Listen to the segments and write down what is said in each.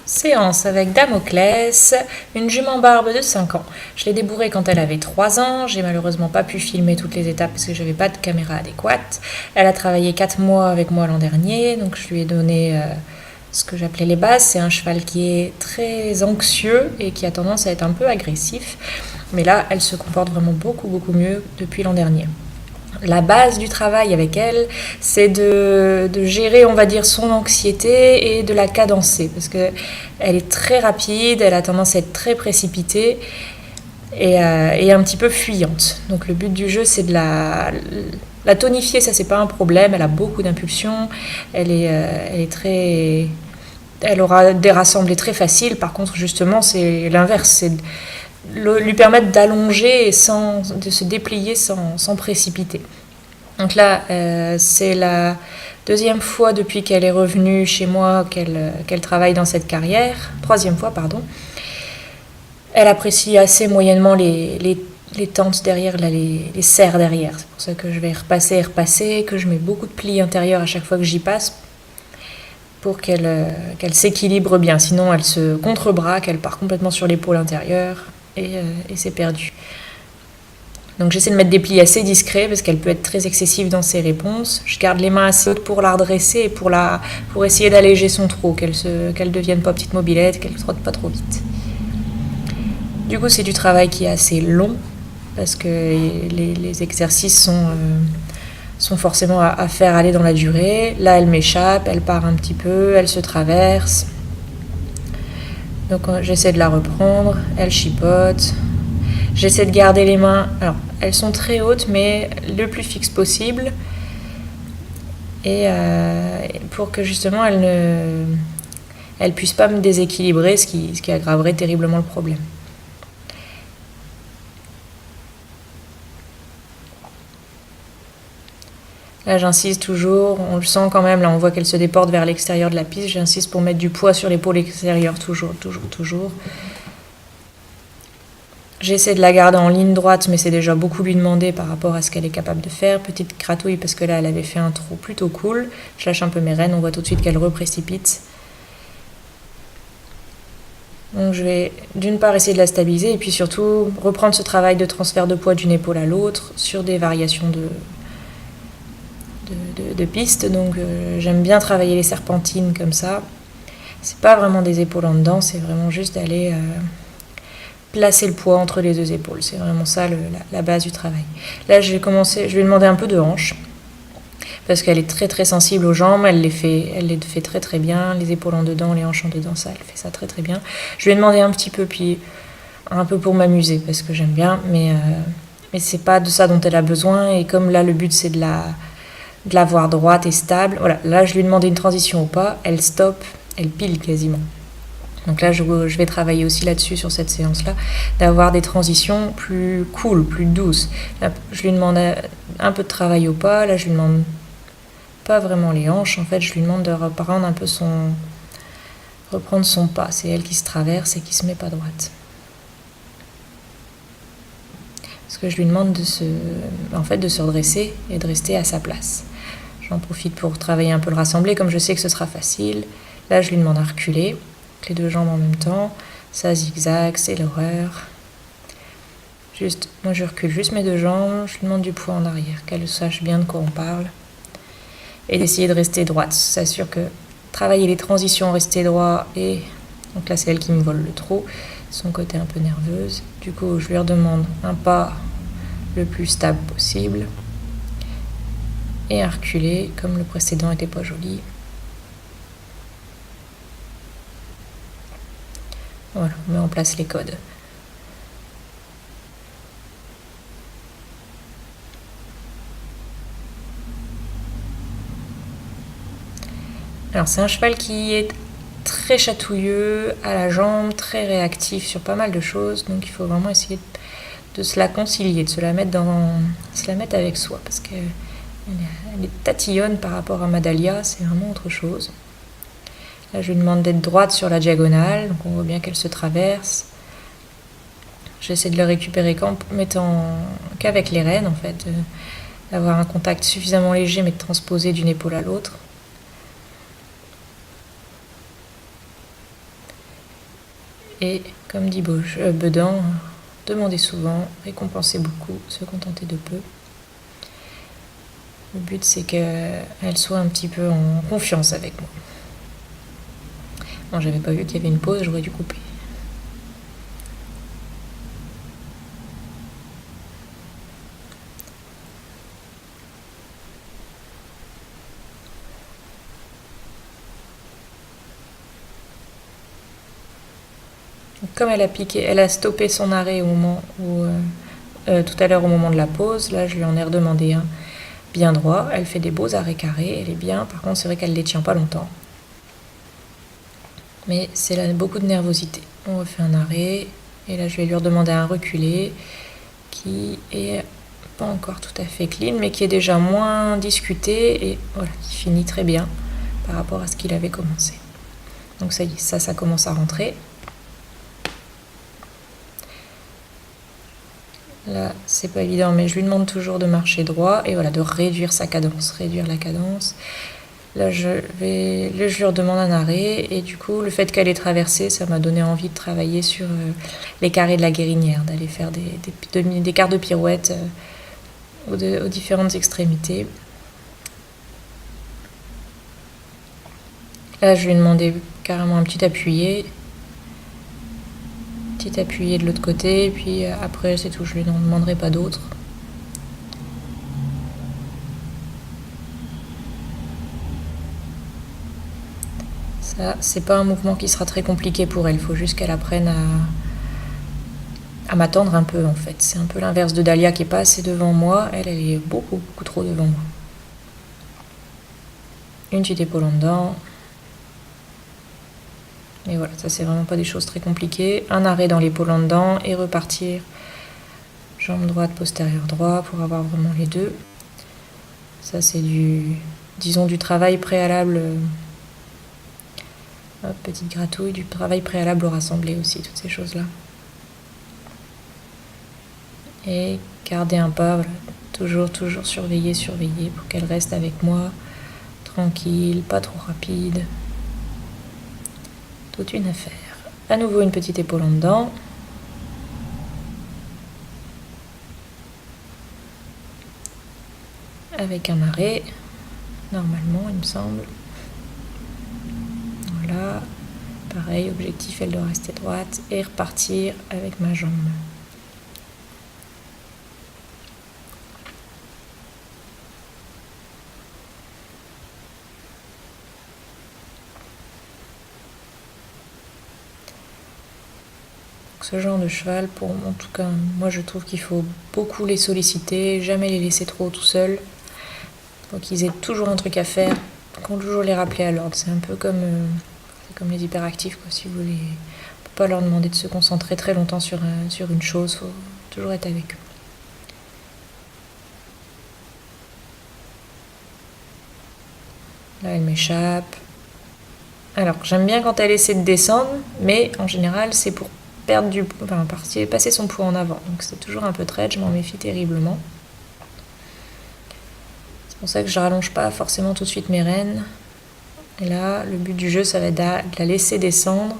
Séance avec Damoclès, une jument barbe de 5 ans. Je l'ai débourrée quand elle avait 3 ans. J'ai malheureusement pas pu filmer toutes les étapes parce que j'avais pas de caméra adéquate. Elle a travaillé 4 mois avec moi l'an dernier, donc je lui ai donné ce que j'appelais les bases. C'est un cheval qui est très anxieux et qui a tendance à être un peu agressif. Mais là, elle se comporte vraiment beaucoup mieux depuis l'an dernier. La base du travail avec elle, c'est de gérer, on va dire, son anxiété et de la cadencer. Parce qu'elle est très rapide, elle a tendance à être très précipitée et un petit peu fuyante. Donc le but du jeu, c'est de la tonifier, ça c'est pas un problème. Elle a beaucoup d'impulsions, elle est très... Elle aura des rassemblées très faciles. Par contre, justement, c'est l'inverse, c'est lui permettre d'allonger et de se déplier sans précipiter. Donc là, c'est la deuxième fois depuis qu'elle est revenue chez moi qu'elle travaille dans cette carrière. Troisième fois, pardon. Elle apprécie assez moyennement les tentes derrière, là, les serres derrière. C'est pour ça que je vais repasser, que je mets beaucoup de plis intérieurs à chaque fois que j'y passe pour qu'elle s'équilibre bien. Sinon, elle se contrebraque, elle part complètement sur l'épaule intérieure et c'est perdu. Donc j'essaie de mettre des plis assez discrets parce qu'elle peut être très excessive dans ses réponses. Je garde les mains assez hautes pour la redresser et pour essayer d'alléger son trot, qu'elle devienne pas petite mobilette, qu'elle trotte pas trop vite. Du coup, c'est du travail qui est assez long parce que les exercices sont forcément à faire aller dans la durée. Là, elle m'échappe, elle part un petit peu, elle se traverse. Donc j'essaie de la reprendre, elle chipote. J'essaie de garder les mains, alors elles sont très hautes mais le plus fixe possible et pour que justement elle puisse pas me déséquilibrer, ce qui aggraverait terriblement le problème. Là, j'insiste toujours, on le sent quand même, là on voit qu'elle se déporte vers l'extérieur de la piste, j'insiste pour mettre du poids sur l'épaule extérieure, toujours. J'essaie de la garder en ligne droite, mais c'est déjà beaucoup lui demander par rapport à ce qu'elle est capable de faire. Petite gratouille parce que là, elle avait fait un trou plutôt cool. Je lâche un peu mes rênes, on voit tout de suite qu'elle reprécipite. Donc je vais d'une part essayer de la stabiliser et puis surtout reprendre ce travail de transfert de poids d'une épaule à l'autre sur des variations de pistes. Donc j'aime bien travailler les serpentines comme ça. C'est pas vraiment des épaules en dedans, c'est vraiment juste d'aller... placer le poids entre les deux épaules, c'est vraiment ça la base du travail. Là je vais lui demander un peu de hanche parce qu'elle est très sensible aux jambes, elle les fait très bien, les épaules en dedans, les hanches en dedans, ça elle fait ça très bien. Je lui ai demandé un petit peu, puis un peu pour m'amuser parce que j'aime bien, mais c'est pas de ça dont elle a besoin et comme là le but c'est de la voir droite et stable, voilà, là je lui ai demandé une transition au pas, elle stoppe, elle pile quasiment. Donc là, je vais travailler aussi là-dessus, sur cette séance-là, d'avoir des transitions plus cool, plus douces. Là, je lui demande un peu de travail au pas. Là, je lui demande pas vraiment les hanches. En fait, je lui demande de reprendre un peu reprendre son pas. C'est elle qui se traverse et qui se met pas droite. Parce que je lui demande de se redresser et de rester à sa place. J'en profite pour travailler un peu le rassembler, comme je sais que ce sera facile. Là, je lui demande à reculer. Les deux jambes en même temps, ça zigzag, c'est l'horreur. Moi je recule juste mes deux jambes, je lui demande du poids en arrière, qu'elle sache bien de quoi on parle. Et d'essayer de rester droite, s'assure que travailler les transitions, rester droit, et donc là c'est elle qui me vole le trot, son côté un peu nerveuse. Du coup je lui redemande un pas le plus stable possible, et à reculer, comme le précédent était pas joli. Voilà, on met en place les codes. Alors c'est un cheval qui est très chatouilleux à la jambe, très réactif sur pas mal de choses, donc il faut vraiment essayer de se la concilier, de se la mettre avec soi, parce qu'elle est tatillonne par rapport à Madalia, c'est vraiment autre chose. Là, je lui demande d'être droite sur la diagonale, donc on voit bien qu'elle se traverse. J'essaie de le récupérer qu'avec les rênes, en fait, d'avoir un contact suffisamment léger, mais de transposer d'une épaule à l'autre. Et comme dit Bedan, demander souvent, récompenser beaucoup, se contenter de peu. Le but, c'est qu'elle soit un petit peu en confiance avec moi. Bon, j'avais pas vu qu'il y avait une pause, j'aurais dû couper. Comme elle a stoppé son arrêt au moment où, tout à l'heure au moment de la pause, là je lui en ai redemandé un bien droit. Elle fait des beaux arrêts carrés, elle est bien. Par contre, c'est vrai qu'elle les tient pas longtemps. Mais c'est là beaucoup de nervosité. On refait un arrêt, et là je vais lui redemander un reculé qui est pas encore tout à fait clean, mais qui est déjà moins discuté et voilà, qui finit très bien par rapport à ce qu'il avait commencé. Donc ça y est, ça commence à rentrer. Là, c'est pas évident, mais je lui demande toujours de marcher droit et voilà, de réduire sa cadence, réduire la cadence. Là, je lui redemande un arrêt et du coup, le fait qu'elle ait traversé, ça m'a donné envie de travailler sur les carrés de la guérinière, d'aller faire des quarts de pirouette aux différentes extrémités. Là, je lui ai demandé carrément un petit appuyé de l'autre côté, et puis après, c'est tout, je lui n'en demanderai pas d'autres. Ça, c'est pas un mouvement qui sera très compliqué pour elle, il faut juste qu'elle apprenne à m'attendre un peu en fait. C'est un peu l'inverse de Dahlia qui est pas assez devant moi, elle est beaucoup trop devant moi. Une petite épaule en dedans. Et voilà, ça c'est vraiment pas des choses très compliquées. Un arrêt dans l'épaule en dedans et repartir jambe droite, postérieur droit pour avoir vraiment les deux. Ça c'est du travail préalable. Hop, petite gratouille, du travail préalable au rassemblé aussi, toutes ces choses-là. Et garder un pas, voilà, toujours surveiller pour qu'elle reste avec moi, tranquille, pas trop rapide. Toute une affaire. À nouveau une petite épaule en dedans. Avec un arrêt, normalement il me semble. Voilà, pareil, objectif elle doit rester droite et repartir avec ma jambe. Ce genre de cheval, en tout cas, moi je trouve qu'il faut beaucoup les solliciter, jamais les laisser trop tout seuls. Faut qu'ils aient toujours un truc à faire, qu'on toujours les rappeler à l'ordre. C'est un peu comme les hyperactifs, quoi. Si vous voulez, on peut pas leur demander de se concentrer très longtemps sur une chose, faut toujours être avec eux. Là, elle m'échappe. Alors, j'aime bien quand elle essaie de descendre, mais en général, c'est pour passer son poids en avant. Donc c'est toujours un peu traître, je m'en méfie terriblement. C'est pour ça que je rallonge pas forcément tout de suite mes rênes. Et là, le but du jeu, ça va être de la laisser descendre,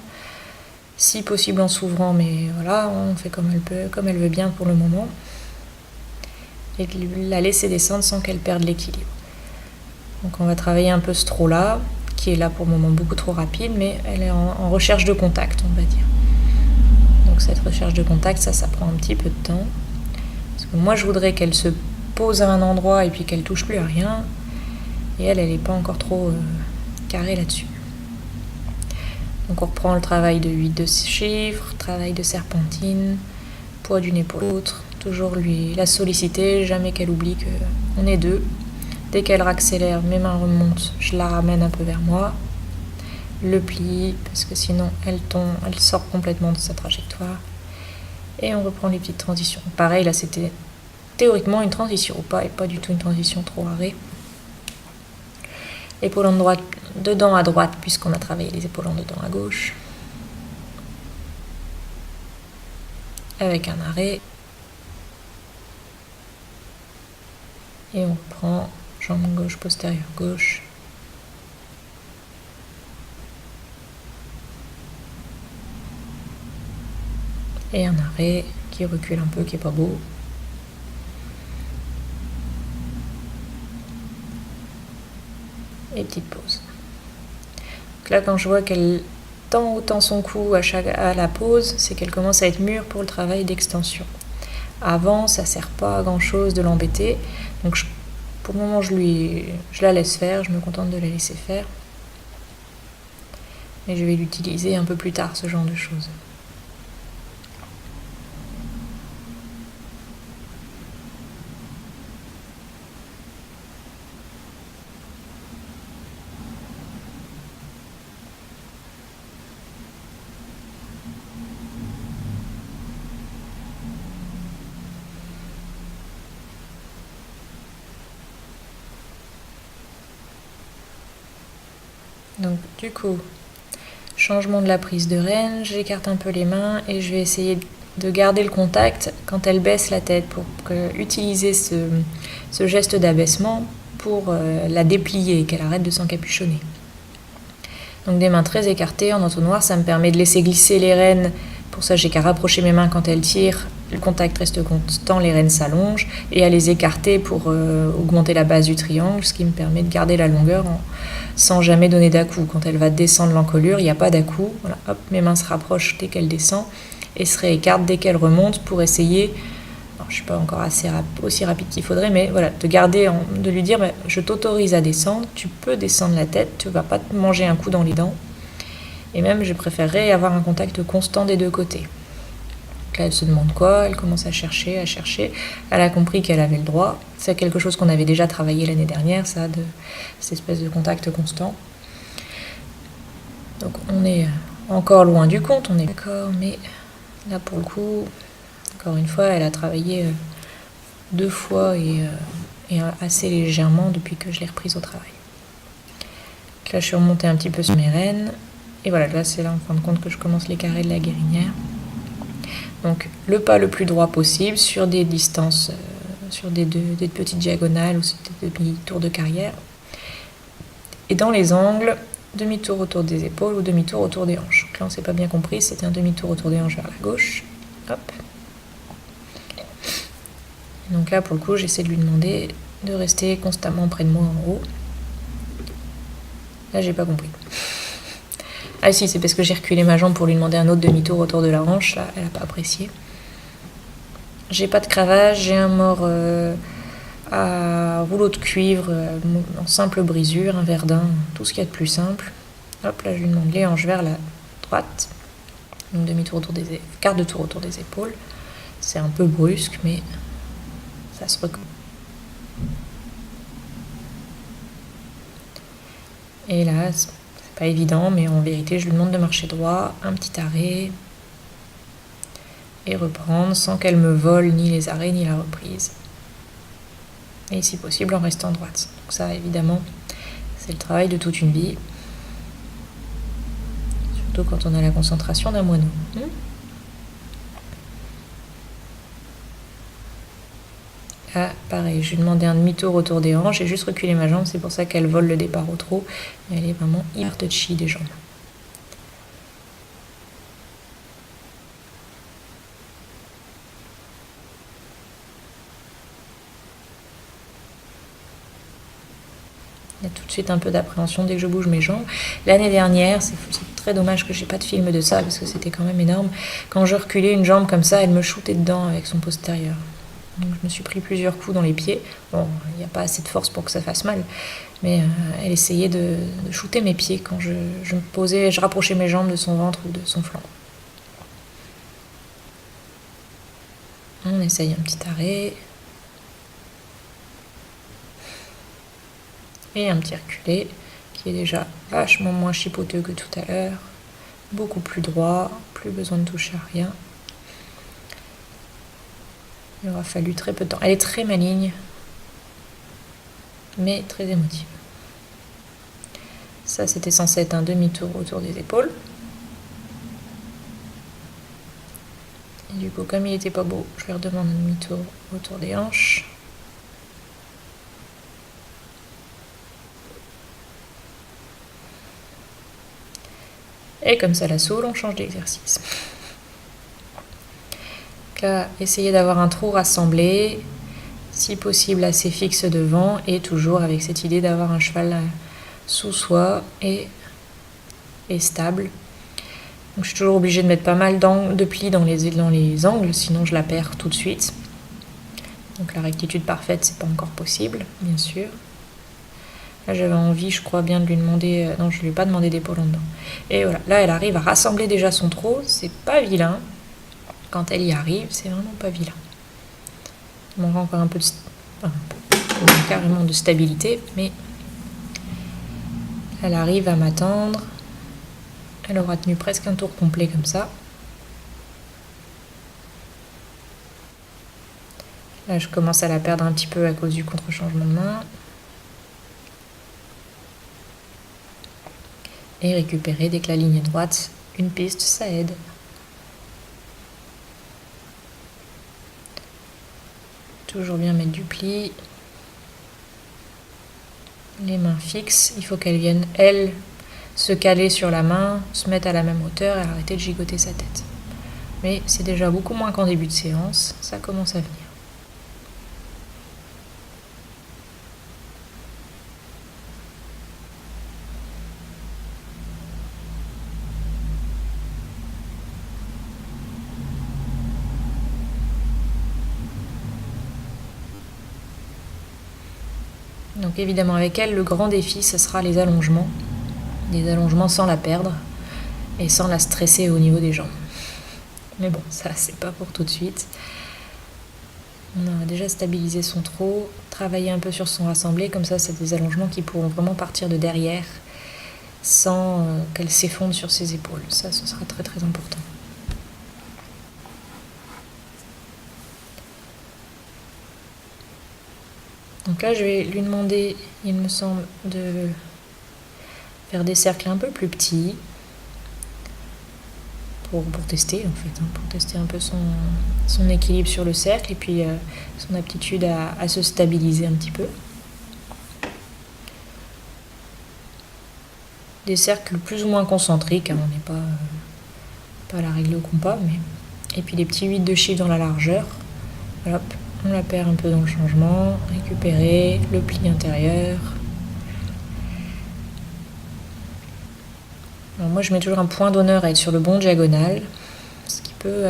si possible en s'ouvrant, mais voilà, on fait comme elle peut, comme elle veut bien pour le moment. Et de la laisser descendre sans qu'elle perde l'équilibre. Donc on va travailler un peu ce trot-là, qui est là pour le moment beaucoup trop rapide, mais elle est en recherche de contact, on va dire. Donc cette recherche de contact, ça prend un petit peu de temps. Parce que moi, je voudrais qu'elle se pose à un endroit et puis qu'elle touche plus à rien. Et elle n'est pas encore trop carrée là-dessus. Donc on reprend le travail de 8 de chiffres, travail de serpentine, poids d'une épaule à l'autre. Toujours la solliciter, jamais qu'elle oublie qu'on est deux. Dès qu'elle accélère, mes mains remontent, je la ramène un peu vers moi. Le pli, parce que sinon elle sort complètement de sa trajectoire. Et on reprend les petites transitions. Pareil, là c'était théoriquement une transition ou pas, et pas du tout une transition trop arrêt. Épaule en droite, dedans à droite, puisqu'on a travaillé les épaules en dedans à gauche. Avec un arrêt. Et on prend jambe gauche, postérieure gauche. Et un arrêt qui recule un peu, qui est pas beau. Et petite pause. Donc là, quand je vois qu'elle tend autant son cou à la pause, c'est qu'elle commence à être mûre pour le travail d'extension. Avant, ça sert pas à grand chose de l'embêter. Donc pour le moment, je la laisse faire, je me contente de la laisser faire. Et je vais l'utiliser un peu plus tard, ce genre de choses. Donc du coup, changement de la prise de rêne, j'écarte un peu les mains et je vais essayer de garder le contact quand elle baisse la tête pour utiliser ce geste d'abaissement pour la déplier et qu'elle arrête de s'encapuchonner. Donc des mains très écartées en entonnoir, ça me permet de laisser glisser les rênes. Pour ça, j'ai qu'à rapprocher mes mains quand elle tire. Le contact reste constant, les rênes s'allongent et à les écarter pour augmenter la base du triangle, ce qui me permet de garder la longueur sans jamais donner d'à-coup. Quand elle va descendre l'encolure, il n'y a pas d'à-coup. Voilà, hop, mes mains se rapprochent dès qu'elle descend et se réécartent dès qu'elle remonte pour essayer. Alors, je ne suis pas encore aussi rapide qu'il faudrait, mais voilà, de lui dire je t'autorise à descendre, tu peux descendre la tête, tu ne vas pas te manger un coup dans les dents. Et même, je préférerais avoir un contact constant des deux côtés. Donc là, elle se demande quoi, elle commence à chercher. Elle a compris qu'elle avait le droit. C'est quelque chose qu'on avait déjà travaillé l'année dernière, ça, cette espèce de contact constant. Donc on est encore loin du compte, on est d'accord, mais là pour le coup, encore une fois, elle a travaillé 2 fois et assez légèrement depuis que je l'ai reprise au travail. Donc là, je suis remontée un petit peu sur mes rênes. Et voilà, là, c'est là, en fin de compte, que je commence les carrés de la guérinière. Donc, le pas le plus droit possible sur des distances, sur des petites diagonales ou des demi-tours de carrière. Et dans les angles, demi-tour autour des épaules ou demi-tour autour des hanches. Donc là, on ne s'est pas bien compris, c'était un demi-tour autour des hanches vers la gauche. Hop. Et donc là, pour le coup, j'essaie de lui demander de rester constamment près de moi en haut. Là, j'ai pas compris. Ah si, c'est parce que j'ai reculé ma jambe pour lui demander un autre demi-tour autour de la hanche. Là, elle n'a pas apprécié. J'ai pas de cravache, j'ai un mort à rouleau de cuivre en simple brisure, un verdun, tout ce qu'il y a de plus simple. Hop, là je lui demande les hanches vers la droite. Donc demi-tour quart de tour autour des épaules. C'est un peu brusque, mais ça se reconnaît. Et là, c'est pas évident, mais en vérité, je lui demande de marcher droit, un petit arrêt, et reprendre sans qu'elle me vole ni les arrêts ni la reprise. Et si possible, en restant droite. Donc ça, évidemment, c'est le travail de toute une vie. Surtout quand on a la concentration d'un moineau. Là, pareil, je lui demandais un demi-tour autour des hanches, j'ai juste reculé ma jambe, c'est pour ça qu'elle vole le départ au trot. Et elle est vraiment hyper touchy des jambes. Il y a tout de suite un peu d'appréhension dès que je bouge mes jambes. L'année dernière, c'est très dommage que j'ai pas de film de ça, parce que c'était quand même énorme. Quand je reculais une jambe comme ça, elle me shootait dedans avec son postérieur. Donc je me suis pris plusieurs coups dans les pieds. Bon, il n'y a pas assez de force pour que ça fasse mal, mais elle essayait de shooter mes pieds quand je me posais, je rapprochais mes jambes de son ventre ou de son flanc. On essaye un petit arrêt. Et un petit reculé qui est déjà vachement moins chipoteux que tout à l'heure. Beaucoup plus droit, plus besoin de toucher à rien. Il aura fallu très peu de temps. Elle est très maligne, mais très émotive. Ça, c'était censé être un demi-tour autour des épaules. Et du coup, comme il était pas beau, je lui redemande un demi-tour autour des hanches. Et comme ça la saoule, on change d'exercice. Là, essayer d'avoir un trou rassemblé, si possible assez fixe devant, et toujours avec cette idée d'avoir un cheval sous soi et stable. Donc je suis toujours obligée de mettre pas mal de plis dans les angles, sinon je la perds tout de suite. Donc la rectitude parfaite, c'est pas encore possible, bien sûr. Là, j'avais envie, je crois bien, de lui demander... non, je lui ai pas demandé d'épaule en dedans. Et voilà, là, elle arrive à rassembler déjà son trot. C'est pas vilain. Quand elle y arrive, c'est vraiment pas vilain. Il manque encore un peu de... carrément de stabilité, mais... elle arrive à m'attendre. Elle aura tenu presque un tour complet comme ça. Là, je commence à la perdre un petit peu à cause du contre-changement de main. Et récupérer dès que la ligne est droite. Une piste, ça aide. Toujours bien mettre du pli. Les mains fixes. Il faut qu'elle vienne, elle, se caler sur la main, se mettre à la même hauteur et arrêter de gigoter sa tête. Mais c'est déjà beaucoup moins qu'en début de séance. Ça commence à venir. Donc évidemment avec elle, le grand défi, ce sera les allongements. Des allongements sans la perdre et sans la stresser au niveau des jambes. Mais bon, ça c'est pas pour tout de suite. On a déjà stabilisé son trot, travaillé un peu sur son rassemblé, comme ça c'est des allongements qui pourront vraiment partir de derrière sans qu'elle s'effondre sur ses épaules. Ça, ce sera très très important. Donc là, je vais lui demander, il me semble, de faire des cercles un peu plus petits pour tester en fait, pour tester un peu son équilibre sur le cercle et puis son aptitude à se stabiliser un petit peu. Des cercles plus ou moins concentriques, hein, on n'est pas à la règle au compas, mais... et puis des petits 8 de chiffre dans la largeur. Hop. On la perd un peu dans le changement, récupérer le pli intérieur. Alors moi je mets toujours un point d'honneur à être sur le bon diagonal, ce qui peut...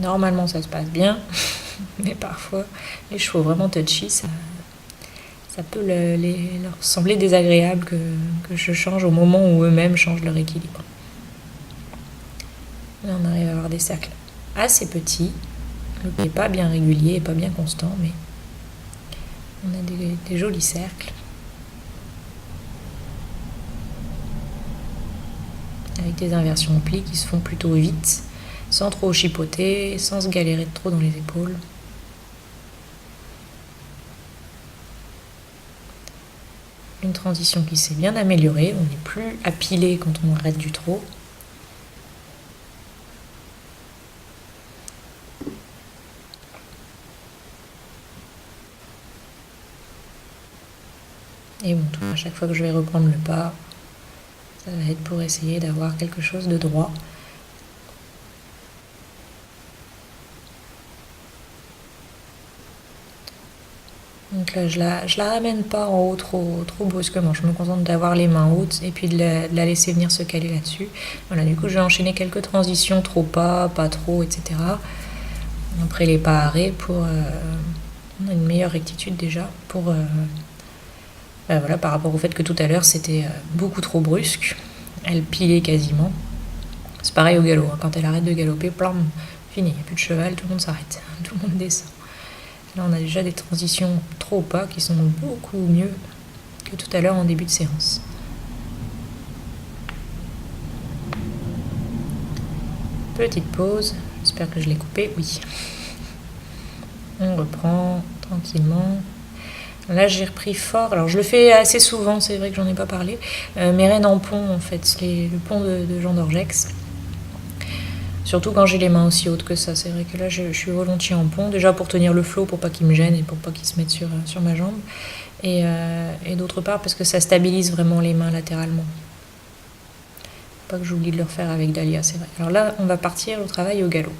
Normalement ça se passe bien, mais parfois les chevaux vraiment touchy, ça peut leur sembler désagréable que je change au moment où eux-mêmes changent leur équilibre. Là on arrive à avoir des cercles assez petit, le pied pas bien régulier et pas bien constant, mais on a des jolis cercles avec des inversions au pli qui se font plutôt vite, sans trop chipoter, sans se galérer trop dans les épaules. Une transition qui s'est bien améliorée, on n'est plus à piler quand on arrête du trot. Et bon, à chaque fois que je vais reprendre le pas, ça va être pour essayer d'avoir quelque chose de droit. Donc là, je la ramène pas en haut trop brusquement. Je me contente d'avoir les mains hautes et puis de la laisser venir se caler là-dessus. Voilà, du coup, je vais enchaîner quelques transitions, trop pas trop, etc. Après les pas arrêts pour... on a une meilleure rectitude déjà pour... voilà, par rapport au fait que tout à l'heure c'était beaucoup trop brusque, elle pilait quasiment. C'est pareil au galop, hein. Quand elle arrête de galoper, plam, fini, il n'y a plus de cheval, tout le monde s'arrête, tout le monde descend. Là on a déjà des transitions trop pas qui sont beaucoup mieux que tout à l'heure en début de séance. Petite pause, j'espère que je l'ai coupé, oui. On reprend tranquillement. Là j'ai repris fort, alors je le fais assez souvent, c'est vrai que j'en ai pas parlé, mes rênes en pont en fait, le pont de Jean d'Orgex. Surtout quand j'ai les mains aussi hautes que ça, c'est vrai que là je suis volontiers en pont, déjà pour tenir le flot, pour pas qu'il me gêne et pour pas qu'il se mette sur ma jambe, et d'autre part parce que ça stabilise vraiment les mains latéralement. Pas que j'oublie de le refaire avec Dahlia, c'est vrai. Alors là, on va partir au travail au galop.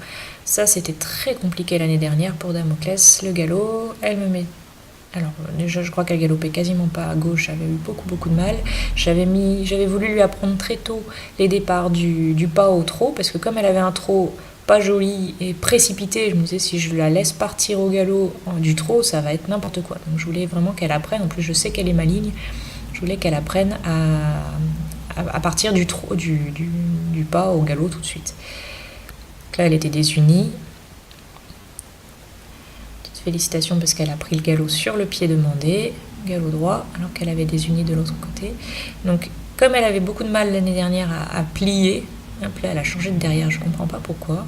Ça, c'était très compliqué l'année dernière pour Damoclès. Le galop, elle me met... Alors déjà, je crois qu'elle galopait quasiment pas à gauche, j'avais eu beaucoup de mal. J'avais voulu lui apprendre très tôt les départs du pas au trot, parce que comme elle avait un trot pas joli et précipité, je me disais si je la laisse partir au galop du trot, ça va être n'importe quoi. Donc je voulais vraiment qu'elle apprenne, en plus je sais qu'elle est maligne, je voulais qu'elle apprenne à partir du pas au galop tout de suite. Donc là, elle était désunie. Félicitations parce qu'elle a pris le galop sur le pied demandé, galop droit, alors qu'elle avait désuni de l'autre côté. Donc, comme elle avait beaucoup de mal l'année dernière à plier, là, elle a changé de derrière, je comprends pas pourquoi.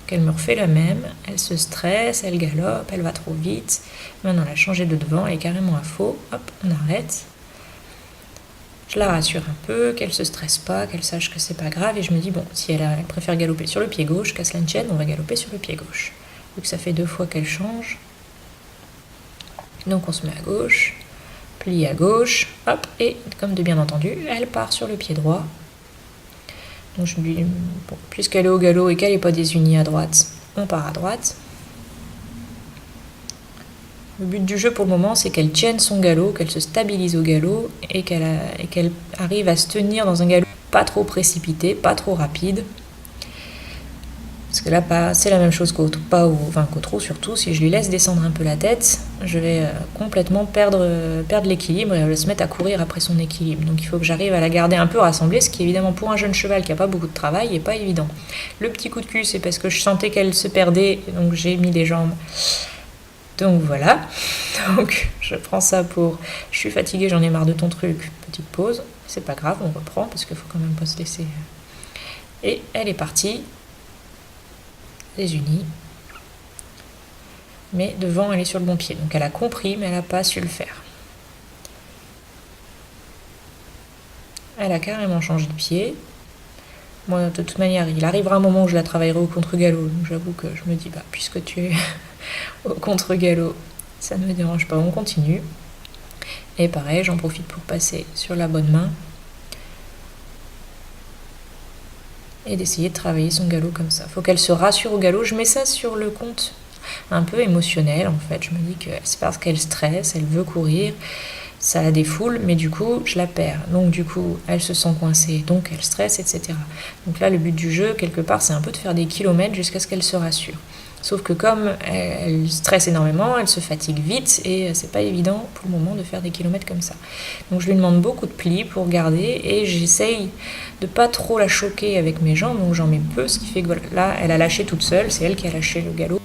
Elle me refait la même, elle se stresse, elle galope, elle va trop vite. Maintenant, elle a changé de devant, elle est carrément à faux. Hop, on arrête. Je la rassure un peu, qu'elle se stresse pas, qu'elle sache que c'est pas grave. Et je me dis, bon, si elle préfère galoper sur le pied gauche, qu'à cela ne tienne, on va galoper sur le pied gauche. Vu que ça fait 2 fois qu'elle change. Donc on se met à gauche, plie à gauche, hop, et comme de bien entendu, elle part sur le pied droit. Donc je lui dis, bon, puisqu'elle est au galop et qu'elle n'est pas désunie à droite, on part à droite. Le but du jeu pour le moment, c'est qu'elle tienne son galop, qu'elle se stabilise au galop et qu'elle arrive à se tenir dans un galop pas trop précipité, pas trop rapide. Parce que là, c'est la même chose qu'au trot, surtout. Si je lui laisse descendre un peu la tête, je vais complètement perdre l'équilibre et elle va se mettre à courir après son équilibre. Donc il faut que j'arrive à la garder un peu rassemblée, ce qui évidemment pour un jeune cheval qui n'a pas beaucoup de travail n'est pas évident. Le petit coup de cul, c'est parce que je sentais qu'elle se perdait, donc j'ai mis les jambes. Donc voilà. Donc je prends ça pour... Je suis fatiguée, j'en ai marre de ton truc. Petite pause. C'est pas grave, on reprend parce qu'il faut quand même pas se laisser... Et elle est partie. Désunie. Mais devant, elle est sur le bon pied. Donc elle a compris, mais elle n'a pas su le faire. Elle a carrément changé de pied. Moi, de toute manière, il arrivera un moment où je la travaillerai au contre-galop. Donc j'avoue que je me dis, puisque tu es au contre-galop, ça ne me dérange pas, on continue. Et pareil, j'en profite pour passer sur la bonne main. Et d'essayer de travailler son galop comme ça. Faut qu'elle se rassure au galop. Je mets ça sur le compte un peu émotionnel en fait. Je me dis que c'est parce qu'elle stresse, elle veut courir, ça la défoule, mais du coup je la perds. Donc du coup elle se sent coincée, donc elle stresse, etc. Donc là le but du jeu quelque part c'est un peu de faire des kilomètres jusqu'à ce qu'elle se rassure. Sauf que comme elle stresse énormément, elle se fatigue vite et c'est pas évident pour le moment de faire des kilomètres comme ça. Donc je lui demande beaucoup de plis pour garder et j'essaye de pas trop la choquer avec mes jambes, donc j'en mets peu, ce qui fait que voilà, là elle a lâché toute seule, c'est elle qui a lâché le galop.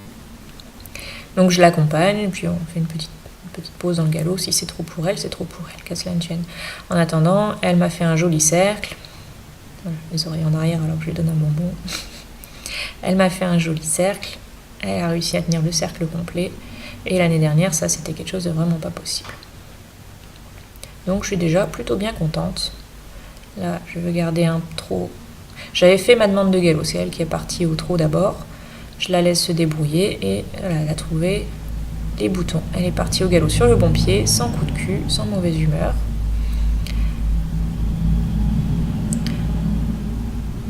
Donc je l'accompagne, puis on fait une petite pause dans le galop, si c'est trop pour elle, c'est trop pour elle, qu'à cela ne tienne. En attendant, elle m'a fait un joli cercle, voilà, les oreilles en arrière alors que je lui donne un bonbon. Elle m'a fait un joli cercle. Elle a réussi à tenir le cercle complet. Et l'année dernière, ça, c'était quelque chose de vraiment pas possible. Donc, je suis déjà plutôt bien contente. Là, je veux garder un trot. J'avais fait ma demande de galop. C'est elle qui est partie au trot d'abord. Je la laisse se débrouiller. Et voilà, elle a trouvé les boutons. Elle est partie au galop sur le bon pied, sans coup de cul, sans mauvaise humeur.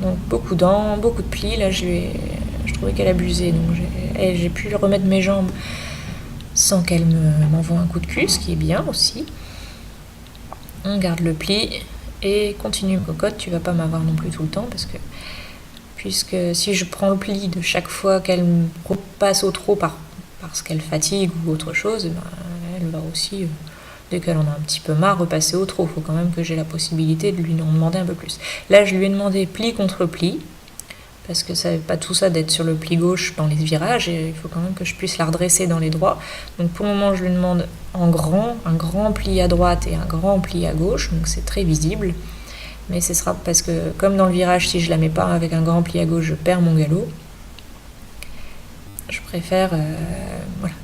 Donc, beaucoup dents, beaucoup de plis. Là, je trouvais qu'elle abusait, donc j'ai pu remettre mes jambes sans qu'elle m'envoie un coup de cul, ce qui est bien aussi. On garde le pli et continue cocotte, tu vas pas m'avoir non plus tout le temps puisque si je prends le pli de chaque fois qu'elle me passe au trot parce qu'elle fatigue ou autre chose, elle va aussi, dès qu'elle en a un petit peu marre, repasser au trot. Il faut quand même que j'ai la possibilité de lui en demander un peu plus. Là, je lui ai demandé pli contre pli, parce que ça n'est pas tout ça d'être sur le pli gauche dans les virages, et il faut quand même que je puisse la redresser dans les droits. Donc pour le moment, je lui demande un grand pli à droite et un grand pli à gauche, donc c'est très visible. Mais ce sera parce que, comme dans le virage, si je la mets pas avec un grand pli à gauche, je perds mon galop. Je préfère voilà,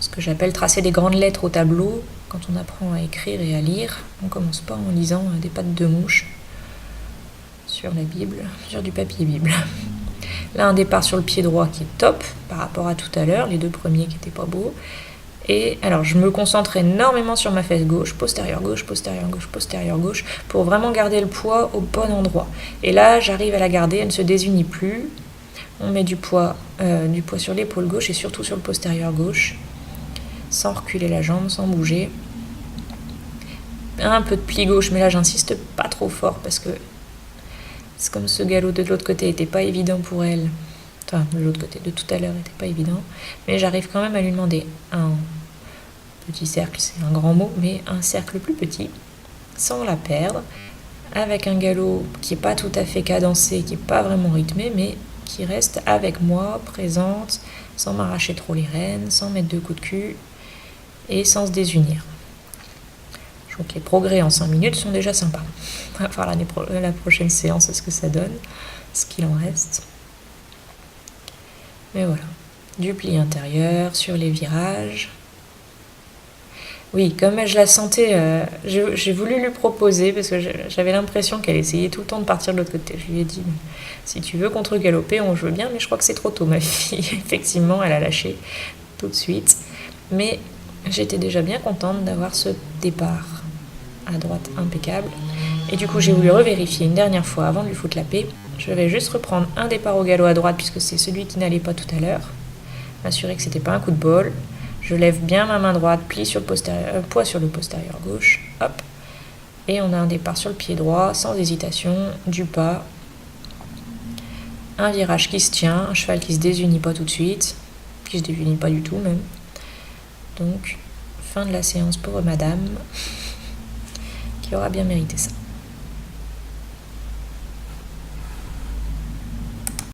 ce que j'appelle tracer des grandes lettres au tableau. Quand on apprend à écrire et à lire, on commence pas en lisant des pattes de mouche sur la Bible, sur du papier Bible. Là, un départ sur le pied droit qui est top par rapport à tout à l'heure, les 2 premiers qui étaient pas beaux. Et alors je me concentre énormément sur ma fesse gauche, postérieure gauche, postérieure gauche, postérieure gauche, pour vraiment garder le poids au bon endroit. Et là j'arrive à la garder, elle ne se désunit plus. On met du poids sur l'épaule gauche et surtout sur le postérieur gauche, sans reculer la jambe, sans bouger. Un peu de pli gauche, mais là j'insiste pas trop fort parce que c'est comme ce galop de l'autre côté n'était pas évident pour elle. Enfin, de l'autre côté, de tout à l'heure, n'était pas évident. Mais j'arrive quand même à lui demander un petit cercle, c'est un grand mot, mais un cercle plus petit, sans la perdre, avec un galop qui n'est pas tout à fait cadencé, qui n'est pas vraiment rythmé, mais qui reste avec moi, présente, sans m'arracher trop les rênes, sans mettre de coups de cul et sans se désunir. Je trouve que les progrès en 5 minutes sont déjà sympas. On va voir la prochaine séance, ce que ça donne, ce qu'il en reste. Mais voilà, du pli intérieur sur les virages. Oui, comme je la sentais, j'ai voulu lui proposer parce que j'avais l'impression qu'elle essayait tout le temps de partir de l'autre côté. Je lui ai dit, si tu veux contre-galoper, on joue bien, mais je crois que c'est trop tôt, ma fille. Effectivement, elle a lâché tout de suite. Mais j'étais déjà bien contente d'avoir ce départ à droite impeccable. Et du coup, j'ai voulu revérifier une dernière fois avant de lui foutre la paix. Je vais juste reprendre un départ au galop à droite puisque c'est celui qui n'allait pas tout à l'heure. M'assurer que c'était pas un coup de bol. Je lève bien ma main droite, plie sur le poids sur le postérieur gauche. Hop. Et on a un départ sur le pied droit, sans hésitation, du pas. Un virage qui se tient, un cheval qui se désunit pas tout de suite, qui se désunit pas du tout même. Donc, fin de la séance pour madame, qui aura bien mérité ça.